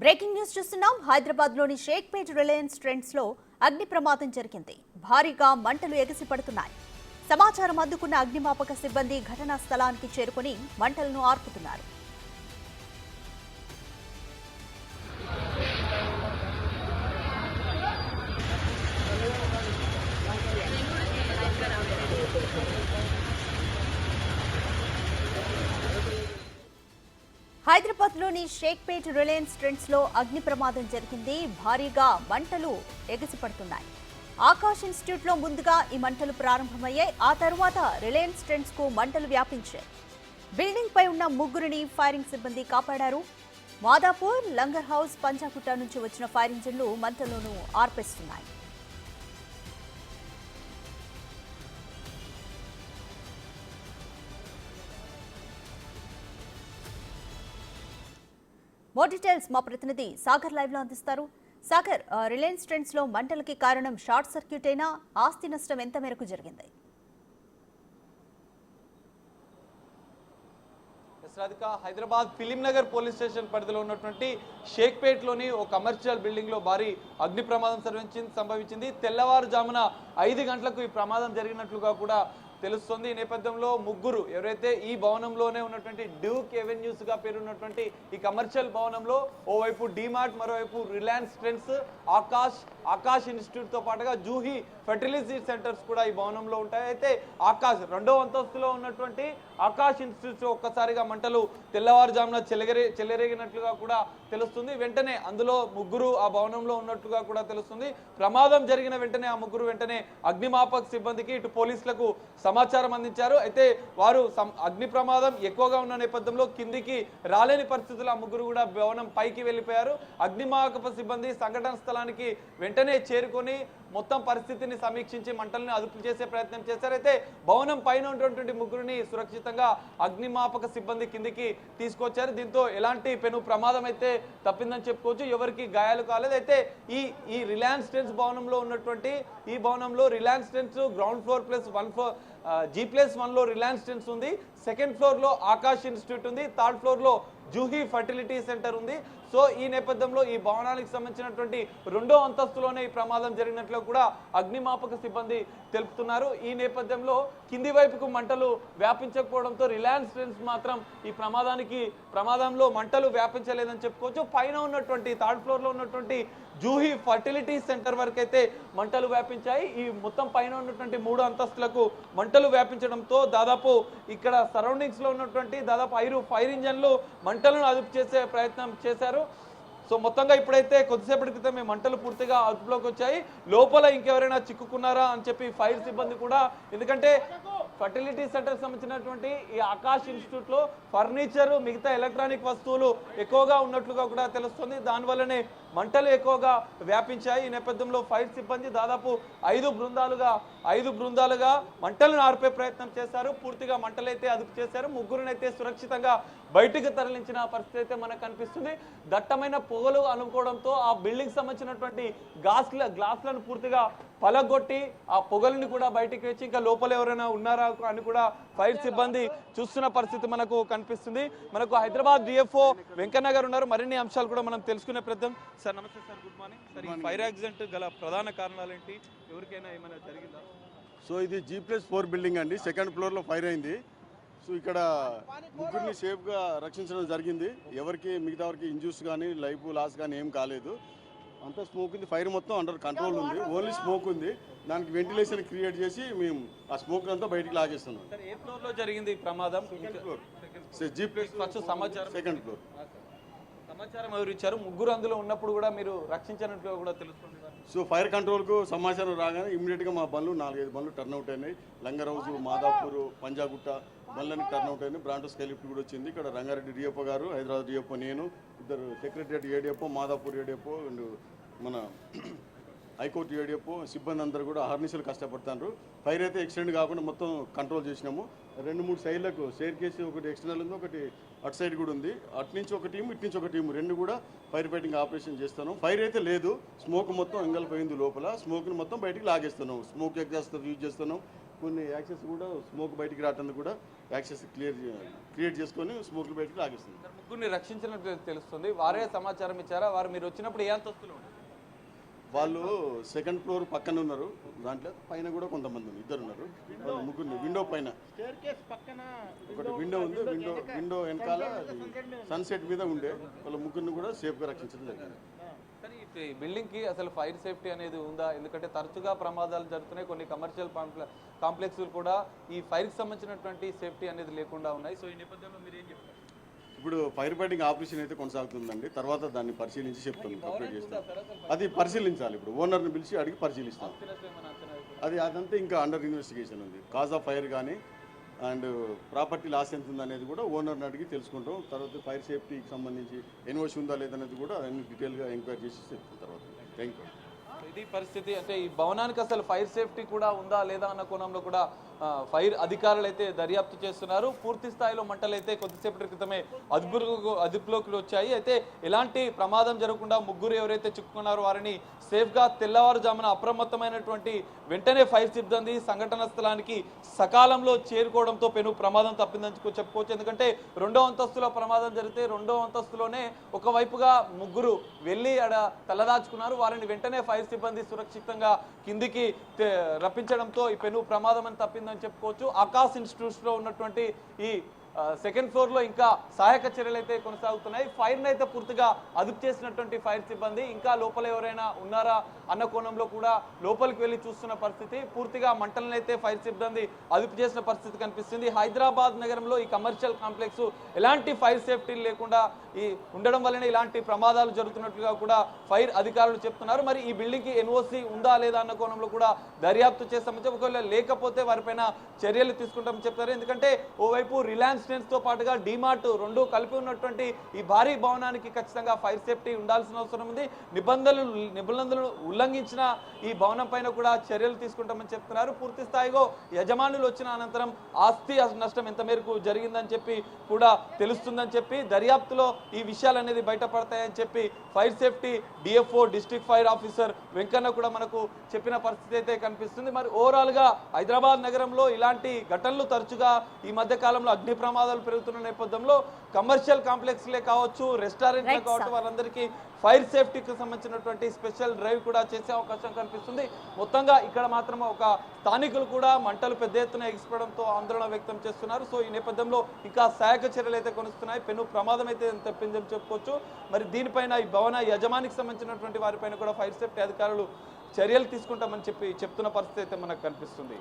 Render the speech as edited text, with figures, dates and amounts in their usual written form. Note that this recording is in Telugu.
బ్రేకింగ్ న్యూస్ చూస్తున్నాం. హైదరాబాద్ లోని షేక్పేట్ రిలయన్స్ ట్రెండ్స్ లో అగ్ని ప్రమాదం జరిగింది. భారీగా మంటలు ఎగసిపడుతున్నాయి. సమాచారం అందుకున్న అగ్నిమాపక సిబ్బంది ఘటనా స్థలానికి చేరుకుని మంటలను ఆర్పుతున్నారు. హైదరాబాద్ లోని షేక్పేట్ రిలయన్స్ ట్రెండ్స్ లో అగ్ని ప్రమాదం జరిగింది. భారీగా మంటలు ఎగసిపడుతున్నాయి. ఆకాష్ ఇన్స్టిట్యూట్ లో ముందుగా ఈ మంటలు ప్రారంభమయ్యాయి. ఆ తర్వాత రిలయన్స్ ట్రెండ్స్ కు మంటలు వ్యాపించాయి. బిల్డింగ్ పై ఉన్న ముగ్గురిని ఫైరింగ్ సిబ్బంది కాపాడారు. మాదాపూర్, లంగర్ హౌస్, పంజాగుట్ట నుంచి వచ్చిన ఫైర్ ఇంజిన్లు మంటలను ఆర్పేస్తున్నాయి. మోర్ డీటెయిల్స్ మా ప్రతినిధి సాగర్ లైవ్ లో అందిస్తారు. సాగర్, రిలయన్స్ ట్రెండ్స్ లో మంటలకి కారణం షార్ట్ సర్క్యూట్ అయినా ఆస్తి నష్టం ఎంత మేరకు జరిగింది? Hyderabad film Nagar police station పరిధిలో ఉన్నటువంటి షేక్పేట్ లోని ఒక కమర్షియల్ బిల్డింగ్ లో భారీ అగ్ని ప్రమాదం సంభవించింది. తెల్లవారుజామున 5 గంటలకు ఈ ప్రమాదం జరిగినట్లుగా కూడా తెలుస్తుంది. ఈ నేపథ్యంలో ముగ్గురు ఎవరైతే ఈ భవనంలోనే ఉన్నటువంటి డ్యూక్ ఎవెన్యూస్ గా పేరున్నటువంటి ఈ కమర్షియల్ భవనంలో ఓవైపు డిమార్ట్, మరోవైపు రిలయన్స్ ట్రెండ్స్, ఆకాష్ ఇన్స్టిట్యూట్ తో పాటుగా జూహీ ఫెర్టిలిటీ సెంటర్స్ కూడా ఈ భవనంలో ఉంటాయి. అయితే రెండో అంతస్తులో ఉన్నటువంటి ఆకాష్ ఇన్స్టిట్యూట్ ఒక్కసారిగా మంటలు తెల్లవారుజామున చెలరేగినట్లుగా కూడా తెలుస్తుంది. వెంటనే అందులో ముగ్గురు ఆ భవనంలో ఉన్నట్లుగా కూడా తెలుస్తుంది. ప్రమాదం జరిగిన వెంటనే ఆ ముగ్గురు అగ్నిమాపక సిబ్బందికి ఇటు పోలీసులకు సమాచారం అందించారు. అయితే వారు అగ్ని ప్రమాదం ఎక్కువగా ఉన్న నేపథ్యంలో కిందికి రాలేని పరిస్థితుల్లో ఆ ముగ్గురు కూడా భవనం పైకి వెళ్ళిపోయారు. అగ్నిమాపక సిబ్బంది సంఘటన స్థలానికి వెంటనే చేరుకొని మొత్తం పరిస్థితిని సమీక్షించి మంటల్ని అదుపు చేసే ప్రయత్నం చేశారు. అయితే భవనం పైన ఉన్నటువంటి ముగ్గురిని సురక్షితంగా అగ్నిమాపక సిబ్బంది కిందికి తీసుకొచ్చారు. దీంతో ఎలాంటి పెను ప్రమాదం అయితే తప్పిందని చెప్పుకోవచ్చు. ఎవరికి గాయాలు కాలేదు. అయితే ఈ రిలయన్స్ ట్రెండ్స్ భవనంలో ఉన్నటువంటి ఈ భవనంలో Reliance trends ground floor +1 G+1 లో రిలయన్స్ ట్రెండ్స్ ఉంది. సెకండ్ ఫ్లోర్ లో ఆకాష్ ఇన్స్టిట్యూట్ ఉంది. థర్డ్ ఫ్లోర్ లో జూహీ ఫర్టిలిటీ సెంటర్ ఉంది. సో ఈ నేపథ్యంలో ఈ భవనానికి సంబంధించినటువంటి రెండో అంతస్తులోనే ఈ ప్రమాదం జరిగినట్లు కూడా అగ్నిమాపక సిబ్బంది తెలుపుతున్నారు. ఈ నేపథ్యంలో కింది వైపుకు మంటలు వ్యాపించకపోవడంతో రిలయన్స్ ట్రెండ్స్ మాత్రం ఈ ప్రమాదంలో మంటలు వ్యాపించలేదని చెప్పుకోవచ్చు. పైన ఉన్నటువంటి థర్డ్ ఫ్లోర్ లో ఉన్నటువంటి జూహీ ఫర్టిలిటీ సెంటర్ వరకు అయితే మంటలు వ్యాపించాయి. ఈ మొత్తం పైన ఉన్నటువంటి 3 అంతస్తులకు మంటలు వ్యాపించడంతో దాదాపు ఇక్కడ సరౌండింగ్స్ లో ఉన్నటువంటి దాదాపు 5 ఫైర్ ఇంజన్లు మంటలను అదుపు చేసే ప్రయత్నం చేశారు. సో మొత్తంగా ఇప్పుడైతే కొద్దిసేపటి క్రితం మంటలు పూర్తిగా అదుపులోకి వచ్చాయి. లోపల ఇంకెవరైనా చిక్కుకున్నారా అని చెప్పి ఫైర్ సిబ్బంది కూడా, ఎందుకంటే ఫర్టిలిటీ సెంటర్ సంబంధించినటువంటి ఈ ఆకాష్ ఇన్స్టిట్యూట్ లో ఫర్నిచర్, మిగతా ఎలక్ట్రానిక్ వస్తువులు ఎక్కువగా ఉన్నట్లుగా కూడా తెలుస్తుంది. దానివల్లనే మంటలు ఎక్కువగా వ్యాపించాయి. ఈ నేపథ్యంలో ఫైర్ సిబ్బంది దాదాపు 5 బృందాలుగా మంటలను ఆర్పే ప్రయత్నం చేశారు. పూర్తిగా మంటలైతే అదుపు చేశారు. ముగ్గురునైతే సురక్షితంగా బయటకు తరలించిన పరిస్థితి అయితే మనకు కనిపిస్తుంది. దట్టమైన పొగలు అనుకోవడంతో ఆ బిల్డింగ్ సంబంధించినటువంటి గ్లాస్లను పూర్తిగా పలగొట్టి ఆ పొగలని కూడా బయటికి వచ్చి ఇంకా లోపల ఎవరైనా ఉన్నారా అని కూడా ఫైర్ సిబ్బంది చూస్తున్న పరిస్థితి మనకు కనిపిస్తుంది. మనకు హైదరాబాద్ డిఎఫ్ఓ వెంకన్న గారు ఉన్నారు. మరిన్ని అంశాలు కూడా మనం తెలుసుకునే ప్రయత్నం. సార్ నమస్తే సార్, గుడ్ మార్నింగ్ సార్. ఈ ఫైర్ యాక్సిడెంట్ గల ప్రధాన కారణాలు ఏంటి? ఎవరికైనా ఏమైనా జరిగిందా? సో ఇది G+4 బిల్డింగ్ అండి. సెకండ్ ఫ్లోర్లో ఫైర్ అయింది. సో ఇక్కడ ముగ్గురిని సేఫ్గా రక్షించడం జరిగింది. ఎవరికి మిగతా వారికి ఇంజ్యూస్ కానీ లైఫ్ లాస్ కానీ ఏం కాలేదు. అంతా స్మోక్ ఉంది. ఫైర్ మొత్తం అండర్ కంట్రోల్ ఉంది. ఓన్లీ స్మోక్ ఉంది. దానికి వెంటిలేషన్ క్రియేట్ చేసి మేము ఆ స్మోక్ అంతా బయటికి లాగేస్తున్నాం. ఏ ఫ్లోర్ లో జరిగింది ప్రమాదం? G+1 సమాచారం సెకండ్ ఫ్లోర్. సమాచారం ఎవరు ఇచ్చారు? ముగ్గురు అందులో ఉన్నప్పుడు కూడా మీరు రక్షించినట్లు కూడా తెలుస్తుంది. సో ఫైర్ కంట్రోల్కు సమాచారం రాగానే ఇమ్మీడియట్గా మా బండ్లు 4-5 బండ్లు టర్న్అవుట్ అయినాయి. లంగర్ హౌస్, మాదాపూర్, పంజాగుట్ట బండ్లని టర్న్అవుట్ అయినాయి. బ్రాంటో స్కైలిఫ్ట్ కూడా వచ్చింది. ఇక్కడ రంగారెడ్డి డిఎఫ్ఓ గారు, హైదరాబాద్ డిఎఫ్ఓ, నేను, ఇద్దరు సెక్రటరియట్ ఏడిఎఫ్ఓ, మాదాపూర్ ఏడిఎఫ్ఓ అండ్ మన హైకోర్టు ఏడిఎఫ్ఓ సిబ్బంది అందరూ కూడా అహర్నిశలు కష్టపడుతున్నారు. ఫైర్ అయితే ఎక్స్టెండ్ కాకుండా మొత్తం కంట్రోల్ చేసినాము. 2-3 సైడ్లకు షేర్ కేసి ఒకటి ఎక్స్టర్నల్ ఉంది, ఒకటి అటు సైడ్ కూడా ఉంది. అటు నుంచి ఒక టీం, ఇటు నుంచి ఒక టీం, 2 కూడా ఫైర్ ఫైటింగ్ ఆపరేషన్ చేస్తాను. ఫైర్ అయితే లేదు. స్మోక్ మొత్తం ఎంగలిపోయింది లోపల. స్మోక్ని మొత్తం బయటికి లాగేస్తున్నాం. స్మోక్ ఎగ్జాస్ట్ యూజ్ చేస్తున్నాం. కొన్ని యాక్సెస్ కూడా స్మోక్ బయటికి రావడానికి కూడా యాక్సెస్ క్రియేట్ చేసుకొని స్మోక్లు బయటికి లాగేస్తుంది. ముగ్గురిని రక్షించినట్టు తెలుస్తుంది. వారే సమాచారం ఇచ్చారా? వారు మీరు వచ్చినప్పుడు ఏ అంతస్తులో ఉన్నారు? వాళ్ళు సెకండ్ ఫ్లోర్ పక్కన ఉన్నారు, దాంట్లో పైన కూడా కొంతమంది ఉన్నారు, ఇద్దరు ఉన్నారు. వాళ్ళు ముగ్గురిని విండో పైన ఒకటి విండో ఉంది, విండో వెనకాల సన్సెట్ మీద ఉండే వాళ్ళ ముగ్గురిని కూడా సేఫ్గా రక్షించడం జరిగింది. సరే, ఈ బిల్డింగ్ కి అసలు ఫైర్ సేఫ్టీ అనేది ఉందా? ఎందుకంటే తరచుగా ప్రమాదాలు జరుగుతున్నాయి. కొన్ని కమర్షియల్ కాంప్లెక్స్లు కూడా ఈ ఫైర్ కి సంబంధించినటువంటి సేఫ్టీ అనేది లేకుండా ఉన్నాయి. సో ఈ నేపథ్యంలో మీరు ఏం చెప్తారు? ఇప్పుడు ఫైర్ ఫైటింగ్ ఆపరేషన్ అయితే కొనసాగుతుందండి. తర్వాత దాన్ని పరిశీలించి చెప్తాను, కంప్లీట్ చేస్తాం. అది పరిశీలించాలి. ఇప్పుడు ఓనర్ని పిలిచి అడిగి పరిశీలిస్తాం. అదంతా ఇంకా అండర్ ఇన్వెస్టిగేషన్ ఉంది. కాజ్ ఆఫ్ ఫైర్ కానీ అండ్ ప్రాపర్టీ లాస్ ఎంత ఉందనేది కూడా ఓనర్ని అడిగి తెలుసుకుంటాం. తర్వాత ఫైర్ సేఫ్టీకి సంబంధించి ఎన్ఓసి ఉందా లేదనేది కూడా అన్ని డీటెయిల్గా ఎంక్వైరీ చేసి చెప్తాం తర్వాత. Thank you. ఇది పరిస్థితి. అంటే ఈ భవనానికి అసలు ఫైర్ సేఫ్టీ కూడా ఉందా లేదా అన్న కోణంలో కూడా ఫైర్ అధికారులు అయితే దర్యాప్తు చేస్తున్నారు. పూర్తి స్థాయిలో మంటలు అయితే కొద్దిసేపటి క్రితమే అదుపులోకి వచ్చాయి. అయితే ఎలాంటి ప్రమాదం జరగకుండా ముగ్గురు ఎవరైతే చిక్కుకున్నారో వారిని సేఫ్గా తెల్లవారుజామున అప్రమత్తమైనటువంటి వెంటనే ఫైర్ సిబ్బంది సంఘటన స్థలానికి సకాలంలో చేరుకోవడంతో పెను ప్రమాదం తప్పిందని చెప్పుకోవచ్చు. ఎందుకంటే 2వ అంతస్తులో ప్రమాదం జరిగితే 2వ అంతస్తులోనే ఒకవైపుగా ముగ్గురు వెళ్ళి ఆడ తలదాచుకున్నారు. వారిని వెంటనే ఫైర్ సిబ్బంది సురక్షితంగా కిందికి రప్పించడంతో ఈ పెను ప్రమాదం అని తప్పిందని చెప్పుకోవచ్చు. ఆకాశ్ ఇన్స్టిట్యూట్స్ లో ఉన్నటువంటి ఈ సెకండ్ ఫ్లోర్ లో ఇంకా సహాయక చర్యలు అయితే కొనసాగుతున్నాయి. ఫైర్ అయితే పూర్తిగా అదుపు చేసినటువంటి ఫైర్ సిబ్బంది ఇంకా లోపల ఎవరైనా ఉన్నారా అన్న కోణంలో కూడా లోపలికి వెళ్ళి చూస్తున్న పరిస్థితి. పూర్తిగా మంటలను అయితే ఫైర్ సిబ్బంది అదుపు చేసిన పరిస్థితి కనిపిస్తుంది. హైదరాబాద్ నగరంలో ఈ కమర్షియల్ కాంప్లెక్స్ ఎలాంటి ఫైర్ సేఫ్టీ లేకుండా ఈ ఉండడం వల్లనే ఇలాంటి ప్రమాదాలు జరుగుతున్నట్లుగా కూడా ఫైర్ అధికారులు చెప్తున్నారు. మరి ఈ బిల్డింగ్ కి ఎన్ఓసి ఉందా లేదా అన్న కోణంలో కూడా దర్యాప్తు చేస్తామని చెప్పి, ఒకవేళ లేకపోతే వారిపైన చర్యలు తీసుకుంటామని చెప్తారు. ఎందుకంటే ఓవైపు రిలయన్స్ తో పాటుగా డిమార్ట్ రెండు కలిపి ఉన్నటువంటి ఈ భారీ భవనానికి ఖచ్చితంగా ఫైర్ సేఫ్టీ ఉండాల్సిన అవసరం ఉంది. నిబంధనలు ఉల్లంఘించిన ఈ భవనం పైన కూడా చర్యలు తీసుకుంటామని చెప్తున్నారు. పూర్తి స్థాయిలో యజమానులు వచ్చిన అనంతరం ఆస్తి నష్టం ఎంత మేరకు జరిగిందని చెప్పి కూడా తెలుస్తుందని చెప్పి దర్యాప్తులో ఈ విషయాలు అనేది బయటపడతాయని చెప్పి fire safety DFO district fire officer Venkanna కూడా మనకు చెప్పిన పరిస్థితి అయితే కనిపిస్తుంది. మరి ఓవరాల్ గా హైదరాబాద్ నగరంలో ఇలాంటి ఘటనలు తరచుగా ఈ మధ్య కాలంలో అగ్ని ప్రమాదాలు పెరుగుతున్న నేపథ్యంలో కమర్షియల్ కాంప్లెక్స్లే కావచ్చు, రెస్టారెంట్లే కావచ్చు, వాళ్ళందరికీ ఫైర్ సేఫ్టీకి సంబంధించినటువంటి స్పెషల్ డ్రైవ్ కూడా చేసే అవకాశం కనిపిస్తుంది. మొత్తంగా ఇక్కడ మాత్రం ఒక స్థానికులు కూడా మంటలు పెద్ద ఎత్తున ఎగిసిపడంతో ఆందోళన వ్యక్తం చేస్తున్నారు. సో ఈ నేపథ్యంలో ఇంకా సహాయక చర్యలు అయితే కొనుస్తున్నాయి. పెను ప్రమాదం అయితే తప్పిందని చెప్పుకోవచ్చు. మరి దీనిపైన ఈ భవన యజమానికి సంబంధించినటువంటి వారిపైన కూడా ఫైర్ సేఫ్టీ అధికారులు చర్యలు తీసుకుంటామని చెప్తున్న పరిస్థితి అయితే మనకు కనిపిస్తుంది.